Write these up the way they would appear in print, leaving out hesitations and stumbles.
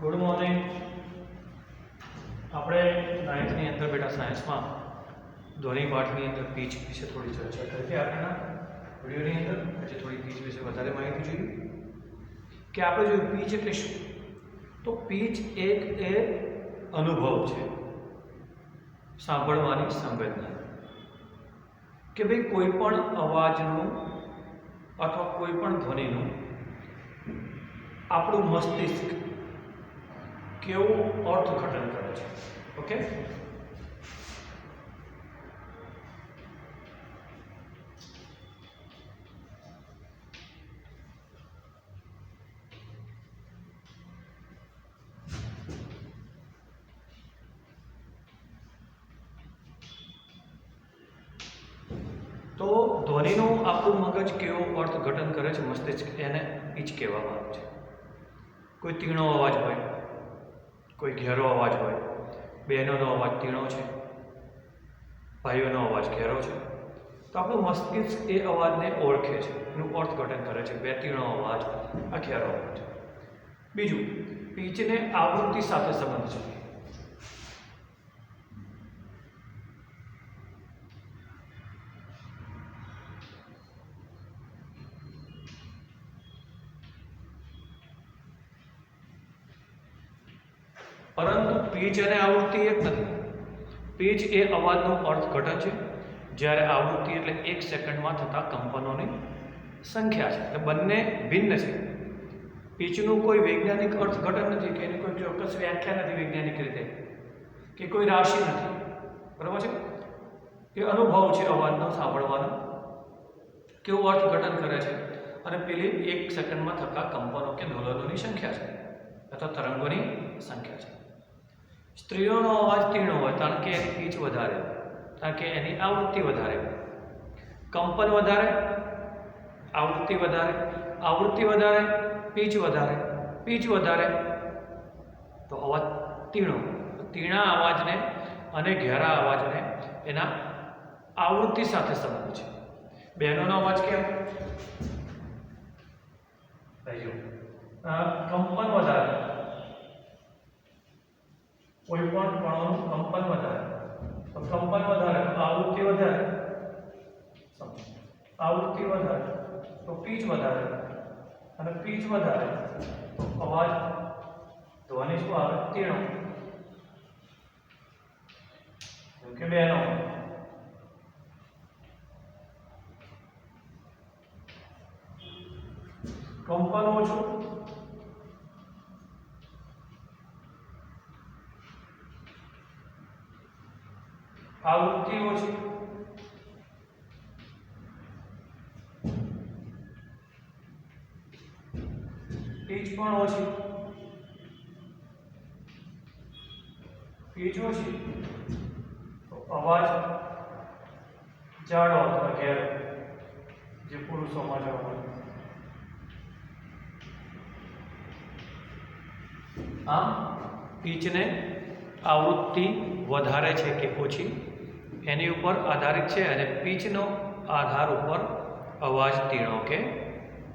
Good morning. આપણે 9th ની અંદર બેટા સાયન્સમાં ધ્વનિ પાઠની અંદર પીચ વિશે થોડી ચર્ચા કરી હતી આગળના વિડીયોની અંદર. આજે થોડી પીચ વિશે વધારે માહિતી જોઈએ કે આપણે જોયું પીચ એટલે શું. તો પીચ એક એ અનુભવ છે, સાંભળવાની સંવેદના, કે ભાઈ કોઈ પણ અવાજનું અથવા કોઈ પણ ધ્વનિનું આપણું મસ્તિષ્ક કેવું અર્થઘટન કરે છે. ઓકે, તો ધ્વનિનું આપણું મગજ કેવું અર્થઘટન કરે છે મસ્તિષ્ક, એને પીચ કહેવામાં આવે છે. કોઈ તીણો અવાજ હોય, કોઈ ઘેરો અવાજ હોય, બહેનોનો અવાજ તીણો છે, ભાઈઓનો અવાજ ઘેરો છે, તો આપણું મસ્તિષ્ક એ અવાજને ઓળખે છે, એનું અર્થઘટન કરે છે. બે તીણો અવાજ, આ ઘેરો અવાજ. બીજું, પીચને આવૃત્તિ સાથે સંબંધ છે. પરંતુ પીચ અને આવૃત્તિ એક નથી. પીચ એ અવાજનું અર્થઘટન છે, જ્યારે આવૃત્તિ એટલે 1 સેકન્ડમાં થતા કંપનોની સંખ્યા છે. એટલે બંને ભિન્ન છે. પીચનું કોઈ વૈજ્ઞાનિક અર્થઘટન નથી, કે એની કોઈ ચોક્કસ વ્યાખ્યા નથી વૈજ્ઞાનિક રીતે, કે કોઈ રાશિ નથી. બરાબર છે? એ અનુભવ છે અવાજનો, સાંભળવાનો, કેવું અર્થઘટન કરે છે. અને પેલી 1 સેકન્ડમાં થતા કંપનો કે દોલનોની સંખ્યા છે, અથવા તરંગોની સંખ્યા છે. સ્ત્રીઓનો અવાજ તીણો હોય, કારણ કે એની પીચ વધારે, કારણ કે એની આવૃત્તિ વધારે. કંપન વધારે, આવૃત્તિ વધારે, આવૃત્તિ વધારે, પીચ વધારે, પીચ વધારે, તો અવાજ તીણો. તીણા અવાજને અને ઘેરા અવાજને એના આવૃત્તિ સાથે સંબંધ છે. બહેનોનો અવાજ કેમ? કંપન વધારે, કોઈ પણ કણોનું કંપન વધારે, તો કંપન વધારે તો આવૃત્તિ વધારે, આવૃત્તિ વધારે તો પીચ વધારે, અને પીચ વધારે તો અવાજ ધ્વનિ શું આવે? તીણો. જેમ કે બહેનો, કંપન ઓછું, આવૃત્તિ ઓછી, પીચ પણ ઓછી, પીચ ઓછી તો અવાજ જાડો અથવા ઘેરો, જે પુરુષોમાં જોવા મળે. આમ પીચને આવૃત્તિ વધારે છે કે ઓછી એની ઉપર આધારિત છે, અને પીચનો આધાર ઉપર અવાજ તીણો કે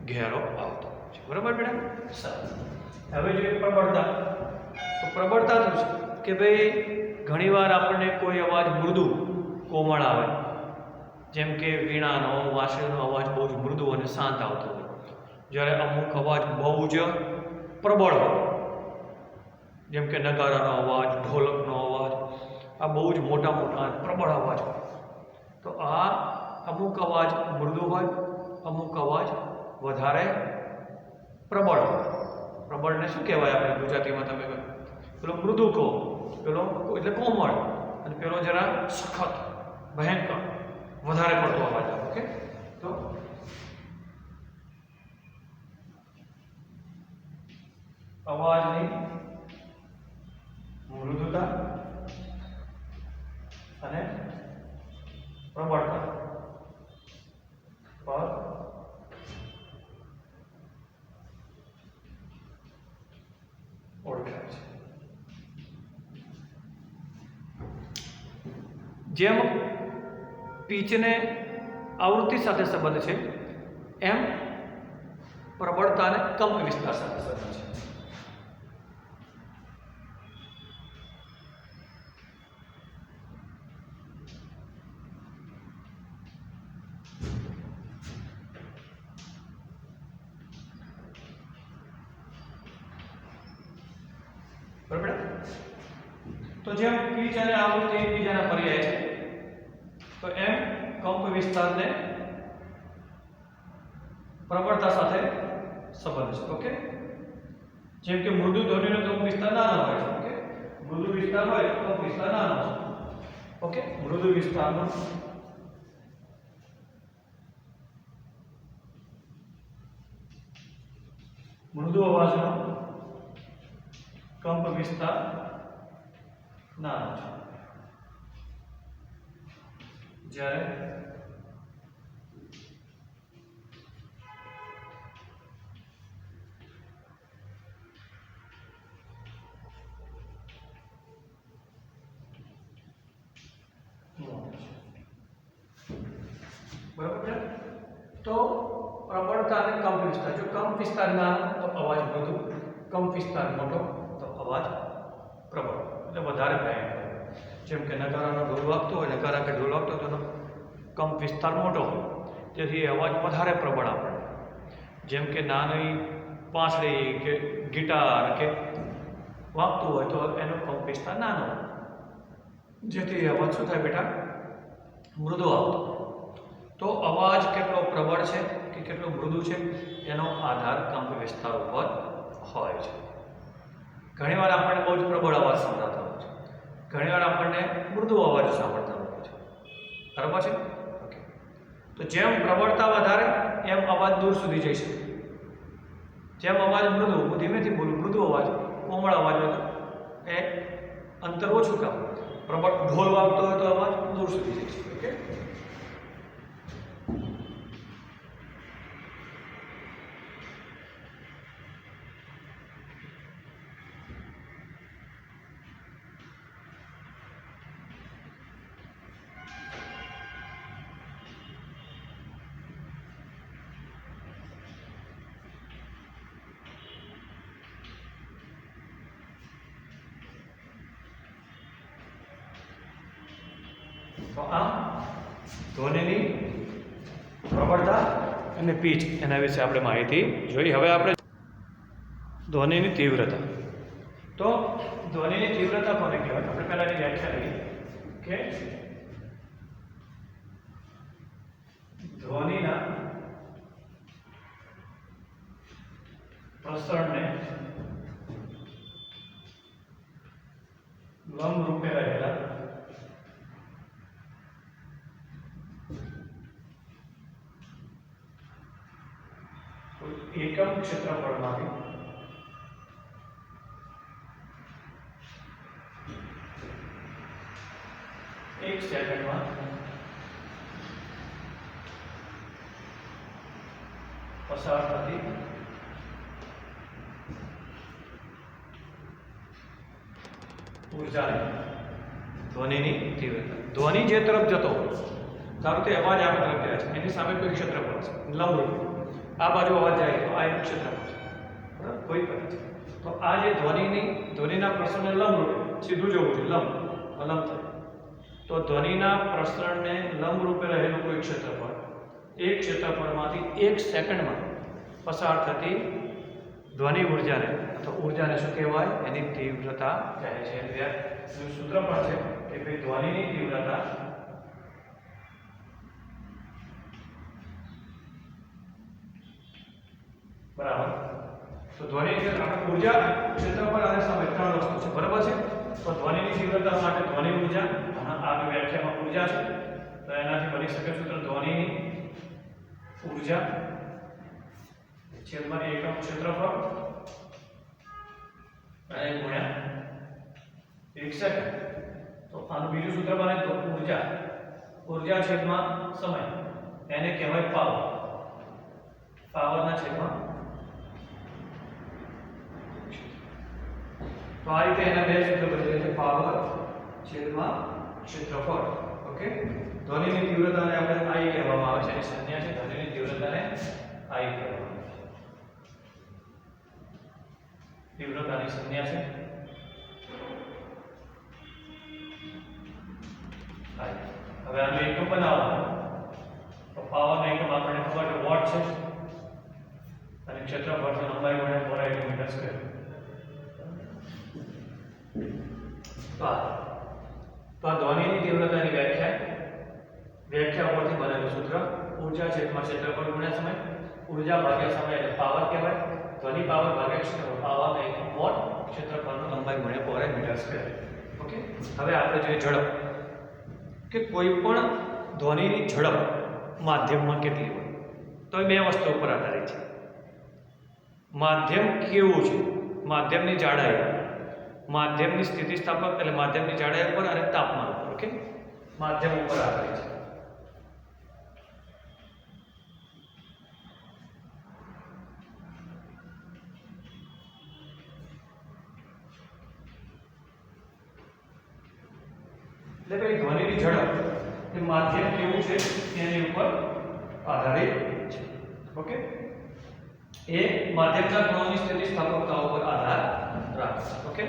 ઘેરો આવતો છે. બરાબર બેટા? સારું. હવે જોઈએ પ્રબળતા. તો પ્રબળતા શું છે? કે ભાઈ ઘણીવાર આપણને કોઈ અવાજ મૃદુ, કોમળ આવે, જેમ કે વીણાનો, વાંસળીનો અવાજ બહુ જ મૃદુ અને શાંત આવતો હોય, જ્યારે અમુક અવાજ બહુ જ પ્રબળ હોય, જેમ કે નગારાનો અવાજ, ઢોલકનો અવાજ, આ બહુ જ મોટા મોટા પ્રબળ અવાજ હોય. તો આ અમુક અવાજ મૃદુ હોય, અમુક અવાજ વધારે પ્રબળ હોય. પ્રબળને શું કહેવાય આપણે ગુજરાતીમાં? તમે પેલો મૃદુ કહો, પેલો એટલે કોમળ, અને પેલો જરા સખત, ભયંકર, વધારે પડતો અવાજ આવે. ઓકે, તો અવાજની મૃદુતા અને પ્રબળતા પર ઓળખાય છે. જેમ પીચને આવૃત્તિ સાથે સંબંધ છે, એમ પ્રબળતાને કંપ વિસ્તાર સાથે સંબંધ છે. તો જેમ પીચ અને આવૃત્તિ એકબીજાના પર્યાય છે, તો એમ કંપ વિસ્તારને પ્રબળતા સાથે સંબંધ છે. ઓકે, જેમ કે મૃદુ ધ્વનિનો કંપ વિસ્તાર નાનો હોય છે. ઓકે, મૃદુ વિસ્તાર હોય તો કંપ વિસ્તાર નાનો છે. ઓકે, મૃદુ વિસ્તારનો મૃદુ અવાજનો કંપ વિસ્તાર નાનો છે, જ્યારે બરાબર છે. તો પ્રબળતા અને કંપ વિસ્તાર, જો કંપ વિસ્તાર નાનો તો અવાજ મૃદુ, કંપ વિસ્તાર મોટો તો અવાજ પ્રબળ, એટલે વધારે ભયંકર. જેમ કે નગારાનો ઢોલ વાગતો હોય, નગારા કે ઢોલ વાગતો હોય તો એનો કંપ વિસ્તાર મોટો હોય, તેથી અવાજ વધારે પ્રબળ આપણે. જેમ કે નાની પાંસળી કે ગિટાર કે વાગતું હોય તો એનો કંપ વિસ્તાર નાનો, જેથી અવાજ શું થાય બેટા? મૃદુ આવતો. તો અવાજ કેટલો પ્રબળ છે કે કેટલો મૃદુ છે એનો આધાર કંપ વિસ્તાર ઉપર હોય છે. ઘણીવાર આપણને બહુ જ પ્રબળ અવાજ સંભળાતા હોય છે, ઘણીવાર આપણને મૃદુ અવાજ સાંભળતા હોય છે. બરાબર છે? ઓકે, તો જેમ પ્રબળતા વધારે એમ અવાજ દૂર સુધી જઈ શકે. જેમ અવાજ મૃદુ, હું ધીમેથી બોલું, મૃદુ અવાજ, કોમળ અવાજ હોય તો એ અંતર ઓછું કામ. પ્રબળ ઢોલ વાગતો હોય તો અવાજ દૂર સુધી જઈ શકે. ઓકે, તો આમ ધ્વનિની પ્રબળતા અને પીચ એના વિશે આપણે માહિતી જોઈ. હવે આપણે ધ્વનિની તીવ્રતા. તો ધ્વનિની તીવ્રતા કોને કહેવાય? આપણે પહેલા એની વ્યાખ્યા લઈએ કે ધ્વનિના પ્રસરણને લંબ રૂપે રહેલા એકમ ક્ષેત્રફળમાંથી એક સેકન્ડમાં પસાર થતી ઉર્જાને ધ્વનિની તીવ્રતા. ધ્વનિ જે તરફ જતો હોય, ધારો કે અવાજ આ તરફ જાય છે, એની સામે કોઈ ક્ષેત્રફળ છે લંબરૂપ, આ બાજુ અવાજ જાય તો આ એક ક્ષેત્રફળ છે, બરાબર? કોઈ પણ છે. તો આ જે ધ્વનિના પ્રસરણને લંબરૂપ સીધું જવું છે, લંબ થાય. તો ધ્વનિના પ્રસરણને લંબ રૂપે રહેલું કોઈ ક્ષેત્રફળ, એક ક્ષેત્રફળમાંથી એક સેકન્ડમાં પસાર થતી ધ્વનિ ઉર્જાને અથવા ઉર્જાને શું કહેવાય? એની તીવ્રતા કહે છે. એનું સૂત્ર પણ છે કે ભાઈ ધ્વનિની તીવ્રતા બરાબર. તો ધ્વનિ આપણે ઉર્જા, ક્ષેત્રફળ અને સમય ત્રણ વસ્તુ છે, બરાબર છે? તો ધ્વનિની તીવ્રતા માટે ધ્વનિ ઉર્જા, આ વ્યાખ્યામાં ઉર્જા છે, તો એનાથી બની શકે સૂત્ર ધ્વનિની ઉર્જા છેદમાં એકમ ક્ષેત્રફળ અને ગુણ્યા એક સેકન્ડ. તો આનું બીજું સૂત્ર બને તો ઉર્જા છેદમાં સમય, એને કહેવાય પાવર. પાવરના છેદમાં. તો આ રીતે એના બે સૂત્ર બની જાય છે, પાવર છેદમાં ક્ષેત્રફળ. ઓકે, ધ્વનિની તીવ્રતાને આપણે આઈ કહેવામાં આવે છે, એની સંજ્ઞા છે. ધ્વનિની તીવ્રતાને આઈ કહેવામાં આવે છે, તીવ્રતાની સંજ્ઞા છે આઈ. હવે આનો એકમ બનાવવાનો, તો પાવરનો એકમ આપણને ખબર છે વોટ છે, અને ક્ષેત્રફળ છે લંબાઈ ગુણ્યા પહોળાઈ મીટર સ્ક્વેર. તો આ ધ્વનિની તીવ્રતાની વ્યાખ્યા ઉપરથી બનેલું સૂત્ર ઊર્જા છેદમાં ક્ષેત્રફળ ગુણ્યા સમય, ઊર્જા ભાગ્યા સમય એટલે પાવર કહેવાય, ધ્વનિ પાવર ભાગ્યા ક્ષેત્રફળ, પાવર એકમ વોટ, ક્ષેત્રફળનો લંબાઈ ગુણ્યા પહોળાઈ મીટર સ્ક્વેર. ઓકે, હવે આપણે જોઈએ ઝડપ, કે કોઈ પણ ધ્વનિની ઝડપ માધ્યમમાં કેટલી હોય. તો એ બે વસ્તુ ઉપર આધારિત છે. માધ્યમ કેવું છે, માધ્યમની જાડાઈ, માધ્યમની સ્થિતિસ્થાપક એટલે માધ્યમની જાડાઈ ઉપર અને તાપમાન ઉપર. ઓકે, માધ્યમ ઉપર આધારિત છે. એટલે કે ધ્વનિની ઝડપ એ માધ્યમ કેવું છે એની ઉપર આધારિત છે. ઓકે, એ માધ્યમના કણોની સ્થિતિસ્થાપકતા ઉપર આધાર રાખે છે. ઓકે,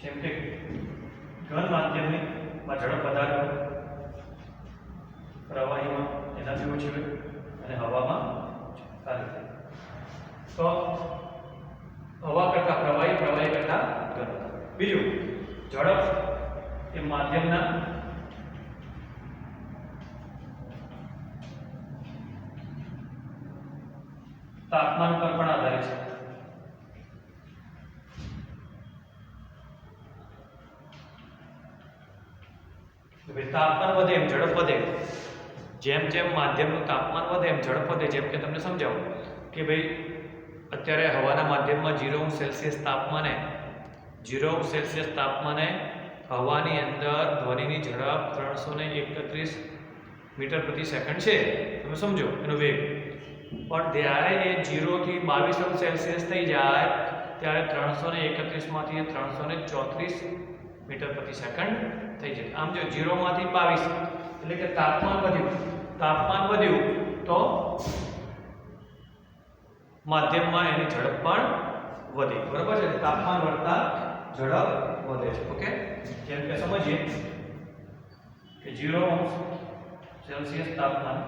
જેમ કે ઘન માધ્યમની ઝડપ વધારે હોય, પ્રવાહીમાં એનાથી ઓછી હોય અને હવામાં સારી. તો હવા કરતા પ્રવાહી, પ્રવાહી કરતા ઘન. બીજું, ઝડપ એ માધ્યમના તાપમાન પર પણ આધારિત છે. તાપમાન વધે એમ ઝડપ વધે, જેમ જેમ માધ્યમનું તાપમાન વધે એમ ઝડપ વધે. જેમ કે તમને સમજાવું કે ભાઈ અત્યારે હવાના માધ્યમમાં 0°C તાપમાને, 0°C તાપમાને હવાની અંદર ધ્વનિની ઝડપ 331 મીટર પ્રતિ સેકન્ડ છે. તમે સમજો એનો વેગ. પણ જ્યારે એ 0 થી 22°C થઈ જાય ત્યારે 331 માંથી 334 મીટર પ્રતિ સેકન્ડ થઈ જાય. આમ જો 0 માંથી 22 એટલે કે તાપમાન વધ્યું તો માધ્યમમાં એની ઝડપ પણ વધે. બરાબર છે, તાપમાન વધતા ઝડપ વધે છે. ઓકે, જેમ કે સમજીએ કે 0°C તાપમાન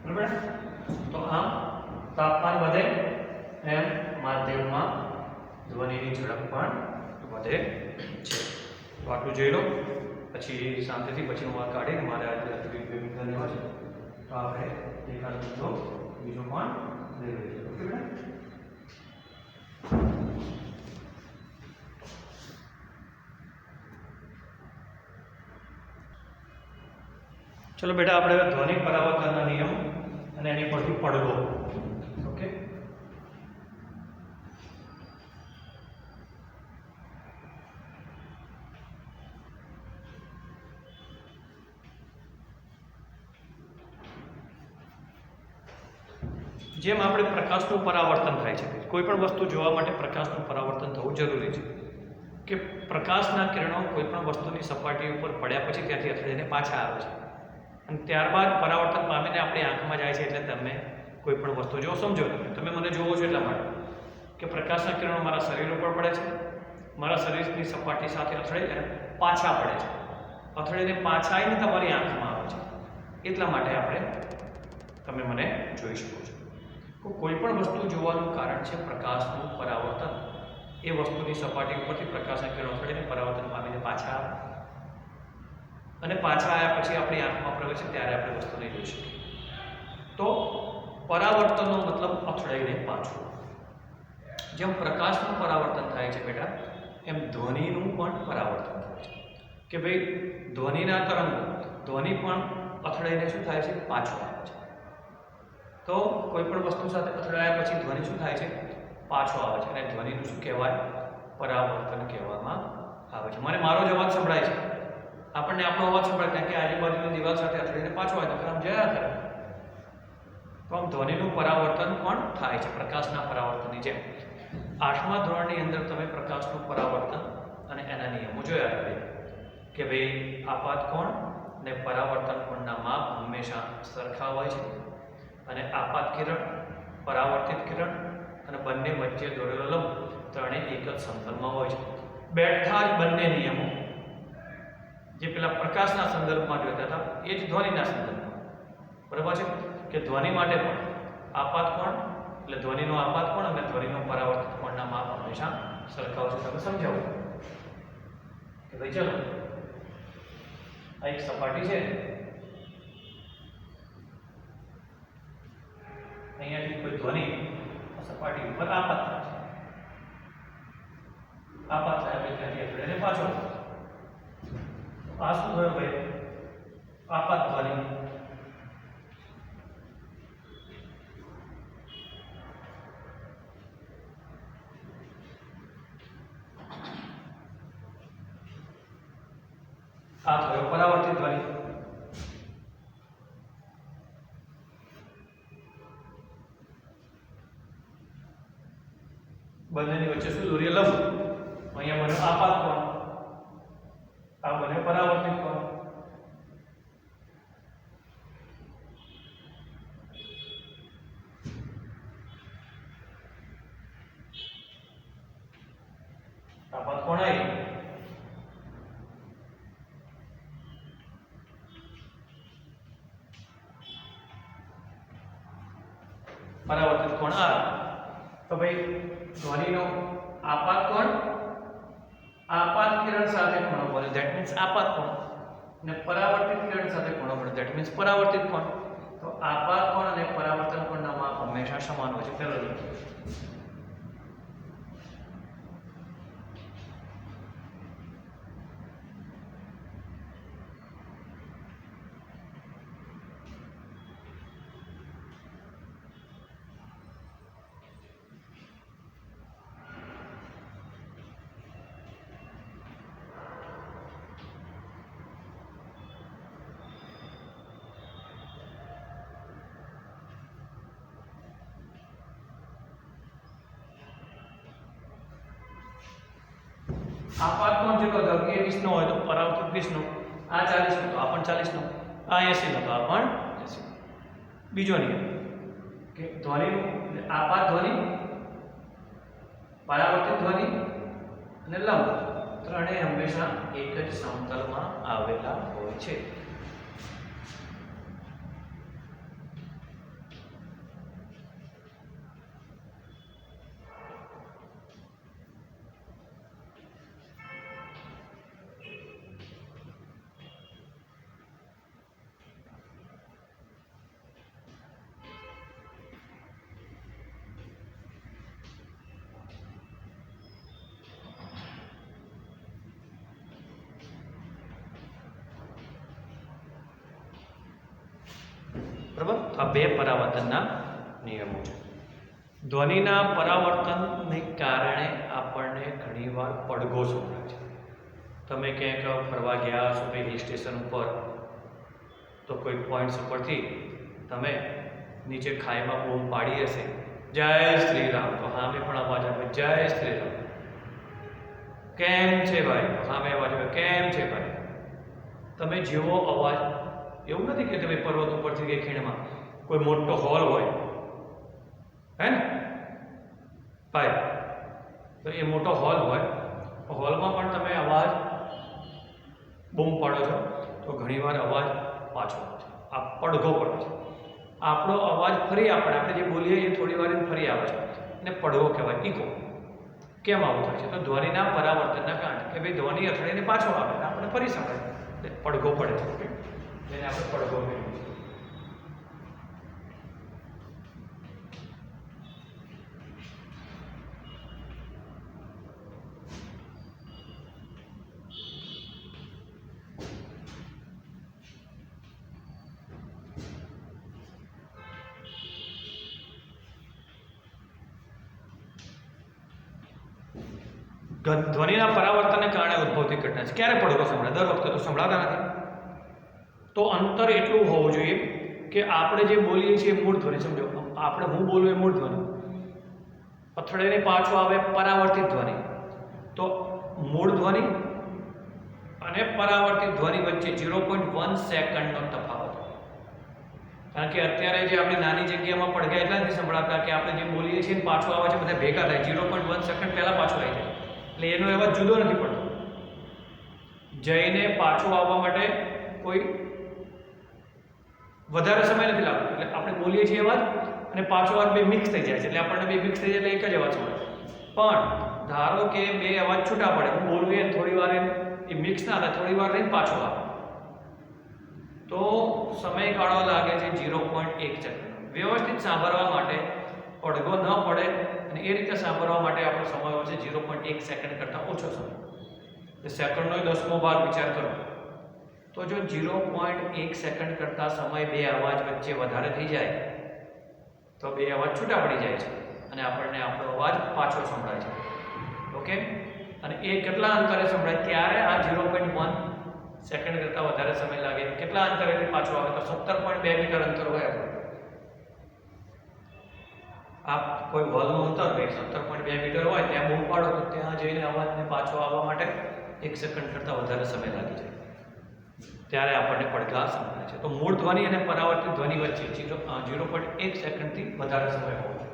બરાબર. તો આમ તાપમાન વધે એમ માધ્યમમાં ધ્વનિની ઝડપ પણ વધે છે. તો આટલું જોઈ લો, પછી શાંતિથી પછી હું આ કાઢીને મારે આજે લેવા છે તો આપણે એકાદ બીજો પણ લઈ લઈએ. ઓકે બેટા, ચલો બેટા આપણે હવે ધ્વનિ પરાવર્તનના નિયમ અને એની પરથી પડવો. ઓકે, જેમ આપણે પ્રકાશનું પરાવર્તન થાય છે, કોઈ પણ વસ્તુ જોવા માટે પ્રકાશનું પરાવર્તન થવું જરૂરી છે. કે પ્રકાશના કિરણો કોઈ પણ વસ્તુની સપાટી ઉપર પડ્યા પછી ત્યાંથી અથડાઈને પાછા આવે છે અને ત્યારબાદ પરાવર્તન પામીને આપણી આંખમાં જાય છે. એટલે તમે કોઈ પણ વસ્તુ જો સમજો, તમે મને જોવો છો એટલા માટે કે પ્રકાશના કિરણો મારા શરીર ઉપર પડે છે, મારા શરીરની સપાટી સાથે અથડાઈ અને પાછા પડે છે, અથડાઈને પાછા આવીને તમારી આંખમાં આવે છે. એટલા માટે આપણે તમે મને જોઈ શકો છો. કોઈ પણ વસ્તુ જોવાનું કારણ છે પ્રકાશનું પરાવર્તન. એ વસ્તુની સપાટી ઉપરથી પ્રકાશના કિરણો અથડાઈને પરાવર્તન પામીને પાછા આવે અને પાછા આવ્યા પછી આપણી આંખમાં પ્રવેશે ત્યારે આપણે વસ્તુને જોઈ શકીએ. તો પરાવર્તનનો મતલબ અથડાઈને પાછું. જેમ પ્રકાશનું પરાવર્તન થાય છે બેટા, એમ ધ્વનિનું પણ પરાવર્તન થાય છે. કે ભાઈ ધ્વનિના તરંગો ધ્વનિ પણ અથડાઈને શું થાય છે પાછો આવે છે. તો કોઈ પણ વસ્તુ સાથે અથડાયા પછી ધ્વનિ શું થાય છે પાછો આવે છે અને ધ્વનિનું શું કહેવાય પરાવર્તન કહેવામાં આવે છે. મને મારો જ અવાજ સંભળાય છે, આપણને આપણો અવાજ સંભળાય કારણ કે આજુબાજુની દિવાલ સાથે અથડાઈને પાછો આવે તો આમ જયા કરે. તો આમ ધ્વનિનું પરાવર્તન પણ થાય છે પ્રકાશના પરાવર્તનની જેમ. 8મા ધોરણની અંદર તમે પ્રકાશનું પરાવર્તન અને એના નિયમો જોયા હતા કે ભાઈ આપાત કોણ અને પરાવર્તન કોણના માપ હંમેશા સરખા હોય છે અને આપાત કિરણ, પરાવર્તિત કિરણ અને બંને વચ્ચે દોરેલો લંબ ત્રણેય એક જ સમતલમાં હોય છે. બેઠા જ બંને નિયમો જે પેલા પ્રકાશના સંદર્ભમાં જોતા હતા એ જ ધ્વનિના સંદર્ભમાં. બરાબર છે કે ધ્વનિ માટે પણ આપાત કોણ એટલે ધ્વનિનો આપાત કોણ અને ધ્વનિનો પરાવર્તિત કોણના માપ હંમેશા સરખા હોય છે. તમે સમજાવો કે ભાઈ ચલો આ એક સપાટી છે, અહીંયાથી કોઈ ધ્વનિ સપાટી ઉપર આપાત થાય છે. આપાત થાય એટલે ત્યાંથી અથડાઈને પાછો. આ શું થયું ભાઈ આપાત ધ્વનિ. આ થયો પરાવર્તિત ધ્વનિ. બંનેની વચ્ચે શું દોરીએ લંબ. અહીંયા બને આપાત કોણ, આ બને પરાવર્તિત કોણ. આપાત કોણ આવી, પરાવર્તિત કોણ આ. તો ભાઈ ધ્વનિનો આપાત કોણ આપાત કિરણ સાથે ખૂણો બને ધેટ મીન્સ આપાત કોણ અને પરાવર્તિત કિરણ સાથે ખૂણો બને ધેટ મીન્સ પરાવર્તિત કોણ. તો આપાત કોણ અને પરાવર્તન કોણના માપ હંમેશા સમાન હોય છે. પહેલો નિયમ. આપાત કોણ જેટલો હતો એ 20 નો હોય તો પરાવર્તિત 20 નો, આ 40 નો તો આ પણ 40 નો, આ 80 નો તો આ પણ 80. બીજો નિયમ કે ધ્વનિનું આપાત ધ્વનિ, પરાવર્તિત ધ્વનિ અને લંબ ત્રણેય હંમેશા એક જ સમતલમાં આવેલા હોય છે. બરાબર. આ બે પરાવર્તનના નિયમો છે. ધ્વનિના પરાવર્તનને કારણે આપણને ઘણીવાર પડઘો સંભળાય છે. તમે ક્યાંક ફરવા ગયા છો કે હિલ સ્ટેશન ઉપર તો કોઈ પોઈન્ટ્સ ઉપરથી તમે નીચે ખાઈમાં બૂમ પાડી હશે જય શ્રી રામ, તો સામે પણ અવાજ આવે જય શ્રી રામ. કેમ છે ભાઈ, તો સામે અવાજ આવે કેમ છે ભાઈ. તમે જેવો અવાજ, એવું નથી કે તમે પર્વત ઉપરથી કે ખીણમાં કોઈ મોટો હોલ હોય હે ને ભાઈ, તો એ મોટો હોલ હોય, હોલમાં પણ તમે અવાજ બૂમ પાડો છો તો ઘણીવાર અવાજ પાછો આવે છે, આ પડઘો પડે છે. આપણો અવાજ ફરી આપણે જે બોલીએ એ થોડી વાર ફરી આવે છે અને પડઘો કહેવાય, ઇકો. કેમ આવું થાય છે? તો ધ્વનિના પરાવર્તનના કારણે કે ભાઈ ધ્વનિ અથડાઈને પાછો આવે આપણે ફરી સંભળાય, પડઘો પડે છે. ઓકે, જેને આપણે પડઘો કહીએ છીએ. ધ્વનિના પરાવર્તનને કારણે ઉદ્ભવતી ઘટના છે. ક્યારે પડઘો સંભળાય? દર વખતે તો સંભળાતા નથી. તો અંતર એટલું હોવું જોઈએ કે આપણે જે બોલીએ છીએ મૂળ ધ્વનિ, સમજો આપણે હું બોલું એ મૂળ ધ્વનિ, અથડાઈને પાછો આવે પરાવર્તિત ધ્વનિ. તો મૂળ ધ્વનિ અને પરાવર્તિત ધ્વનિ વચ્ચે 0.1 સેકન્ડનો તફાવત. કારણ કે અત્યારે જે આપણી નાની જગ્યામાં પડઘા એટલા નથી સંભળાતા કે આપણે જે બોલીએ છીએ પાછું આવે છે બધા ભેગા થાય, 0.1 સેકન્ડ પહેલાં પાછું આવી જાય, એટલે એનો અવાજ જુદો નથી પડતો. જઈને પાછું આવવા માટે કોઈ વધારે સમય નથી લાગતો. એટલે આપણે બોલીએ છીએ અવાજ અને પાછો અવાજ બે મિક્સ થઈ જાય છે, એટલે આપણને બે મિક્સ થઈ જાય એટલે એક જ અવાજ સંભળાય. પણ ધારો કે બે અવાજ છૂટા પડે, હું બોલું એ થોડી વાર એ મિક્સ ના થાય, થોડી વાર રહીને પાછો આવે, તો સમયગાળો લાગે છે 0.1 સેકન્ડ. વ્યવસ્થિત સાંભળવા માટે પડઘો ન પડે અને એ રીતે સાંભળવા માટે આપણો સમય હોય છે 0.1 સેકન્ડ કરતાં ઓછો સમય. એ સેકન્ડનો 10મો ભાગ વિચાર કરો તો જો 0.1 સેકન્ડ કરતાં સમય બે અવાજ વચ્ચે વધારે થઈ જાય તો બે અવાજ છૂટા પડી જાય છે અને આપણને આપણો અવાજ પાછો સંભળાય છે. ઓકે, અને એ કેટલા અંતરે સંભળાય? ત્યારે આ 0.1 સેકન્ડ કરતાં વધારે સમય લાગે. કેટલા અંતરેથી પાછો આવે? તો 17.2 મીટર અંતર હોય. આપ કોઈ હોલનું અંતર હોય 17.2 મીટર હોય, ત્યાં બૂમ પાડો તો ત્યાં જઈને અવાજને પાછો આવવા માટે 1 સેકન્ડ કરતાં વધારે સમય લાગી જાય, ત્યારે આપણને પડઘા સંભળાય છે. તો મૂળ ધ્વનિ અને પરાવર્તિત ધ્વનિ વચ્ચે 0.1 સેકન્ડથી વધારે સમય હોવો જોઈએ.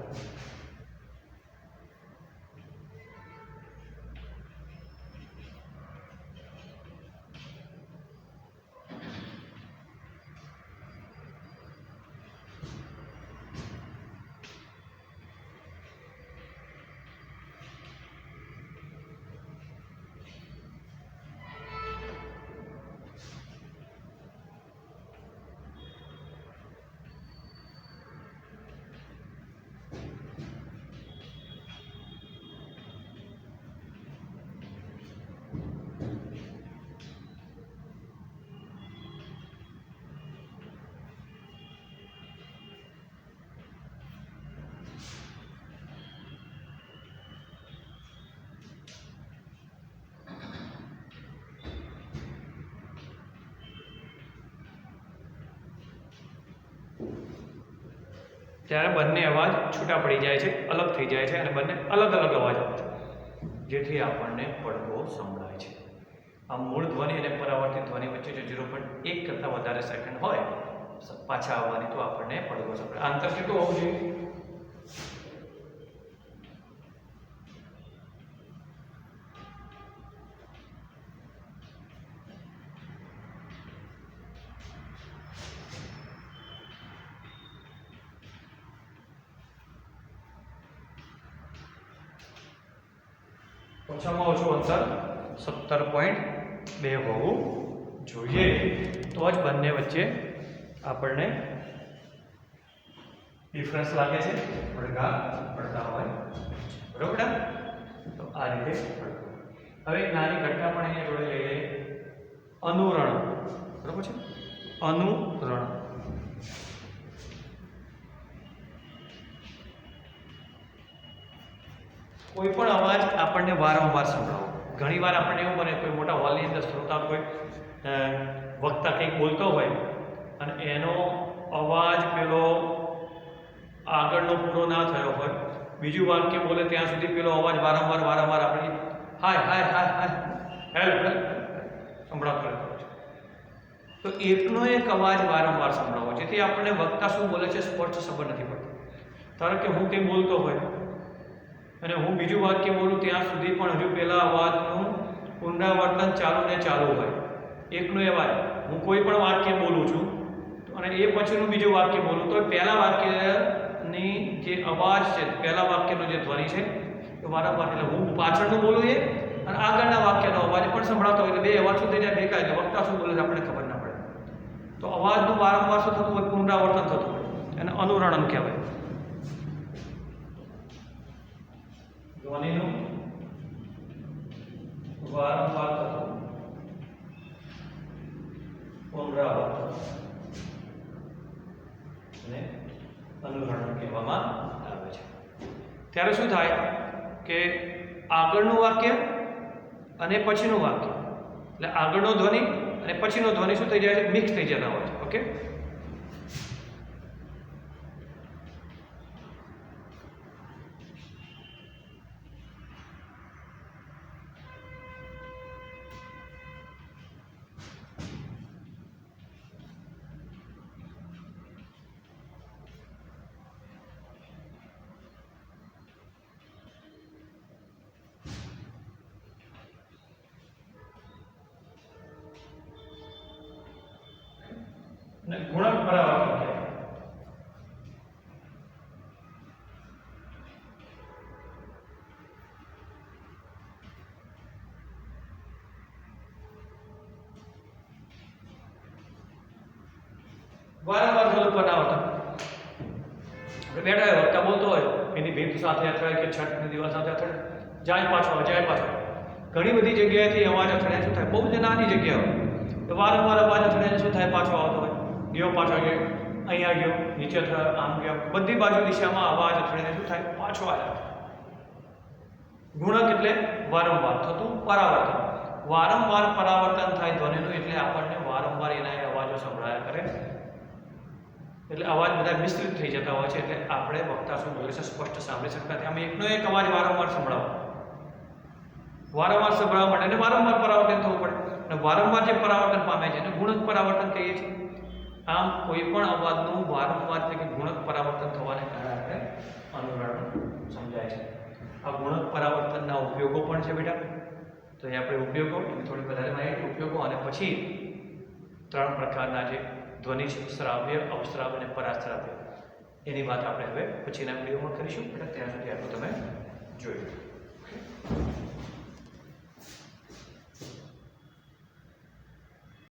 ત્યારે બંને અવાજ છૂટા પડી જાય છે, અલગ થઈ જાય છે અને બંને અલગ અલગ અવાજ આવે છે, જેથી આપણને પડઘો સંભળાય છે. આમ મૂળ ધ્વનિ અને પરાવર્તિત ધ્વનિ વચ્ચે જો 0.1 કરતાં વધારે સેકન્ડ હોય પાછા આવવાની, તો આપણને પડઘો સંભળાય. અંતર કેટલું હોવું જોઈએ? ઓછામાં ઓછું અંતર 17.2 હોવું જોઈએ, તો જ બંને વચ્ચે આપણને ડિફરન્સ લાગે છે, પડઘા પડતા હોય. બરોબર? તો આ રીતે હવે એક નાની ઘટના પણ અહીંયા જોડે લઈ લઈએ. અનુરણ. બરોબર છે? અનુરણ. કોઈ પણ અવાજ આપણને વારંવાર સંભળાવો. ઘણીવાર આપણને એવું બને કોઈ મોટા હોલની અંદર શ્રોતા કોઈ વક્તા કંઈક બોલતો હોય અને એનો અવાજ પેલો આગળનો પૂરો ના થયો હોય, બીજું વાક્ય બોલે ત્યાં સુધી પેલો અવાજ વારંવાર આપણે હાય હાય હાય હાય હેલ્પ હેલ્પ સંભળાતો રહેતો હોય છે. તો એકનો એક અવાજ વારંવાર સંભળાવો, જેથી આપણને વક્તા શું બોલે છે સ્પષ્ટ ખબર નથી પડતી. ધારો કે હું કંઈ બોલતો હોય અને હું બીજું વાક્ય બોલું ત્યાં સુધી પણ હજુ પહેલા અવાજનું પુનરાવર્તન ચાલુ ને ચાલુ હોય. એકનો અવાજ હું કોઈ પણ વાક્ય બોલું છું અને એ પછીનું બીજું વાક્ય બોલું તો પહેલા વાક્યની જે અવાજ છે, પહેલા વાક્યનો જે ધ્વનિ છે એ વારંવાર, એટલે હું પાછળનું બોલું એ અને આગળના વાક્યનો અવાજ પણ સંભળાતો હોય, એટલે બે અવાજ શું થઈ જાય ભેગા, એટલે વક્તા શું બોલે છે આપણને ખબર ના પડે. તો અવાજનું વારંવાર શું થતું હોય? પુનરાવર્તન થતું હોય, એને અનુરણન કહેવાય. ધ્વનિનું વારંવાર થતું પુનરાવર્તન ને અનુરણન કહેવામાં આવે છે. ત્યારે શું થાય કે આગળનું વાક્ય અને પછીનું વાક્ય, એટલે આગળનો ધ્વનિ અને પછીનો ધ્વનિ શું થઈ જાય છે? મિક્સ થઈ જતા હોય છે. ઓકે, અને ગુણક પરાવર્તન કહેવાય. વારંવાર થતું પરાવર્તન. આપણે બેઠા હોય, વક્તા બોલતો હોય, એની ભીત સાથે અથડાય કે છઠની દિવાલ સાથે અથડાય, જાય પાછો આવે, જાય પાછો. ઘણી બધી જગ્યાએથી અવાજ અથડાય શું થાય? બહુ જ નાની જગ્યા હોય તો વારંવાર અવાજ અથડાઈને શું થાય? પાછો આવતો હોય, ગયો પાછો ગયો, અહીંયા ગયો, નીચે અથડાયો, આમ ગયો, બધી બાજુ દિશામાં અવાજ અથડાઈને શું થાય? પાછો આવ્યો. ગુણક એટલે વારંવાર થતું પરાવર્તન. વારંવાર પરાવર્તન થાય ધ્વનિનું એટલે આપણને વારંવાર એના અવાજો સંભળાયા કરે, એટલે અવાજ બધા મિશ્રિત થઈ જતા હોય છે, એટલે આપણે વક્તા શું બોલે છે સ્પષ્ટ સાંભળી શકતા નથી. આમ એકનો એક અવાજ વારંવાર સંભળાવો, વારંવાર સંભળાવવા માટે અને વારંવાર પરાવર્તન થવું પડે, અને વારંવાર જે પરાવર્તન પામે છે એને ગુણક પરાવર્તન કહીએ છીએ. આમ કોઈ પણ અવાજનું વારંવાર એટલે કે ગુણક પરાવર્તન થવાને કારણે આપણે અનુરણન સમજાય છે. આ ગુણક પરાવર્તનના ઉપયોગો પણ છે બેટા. તો એ આપણે ઉપયોગો થોડી વધારે માહિતી, ઉપયોગો અને પછી 3 પ્રકારના જે ધ્વનિ છે, શ્રાવ્ય, અવશ્રાવ્ય અને પરાશ્રાવ્ય, એની વાત આપણે હવે પછીના વિડીયોમાં કરીશું. એટલે ત્યાં સુધી આટલું તમે જોયું.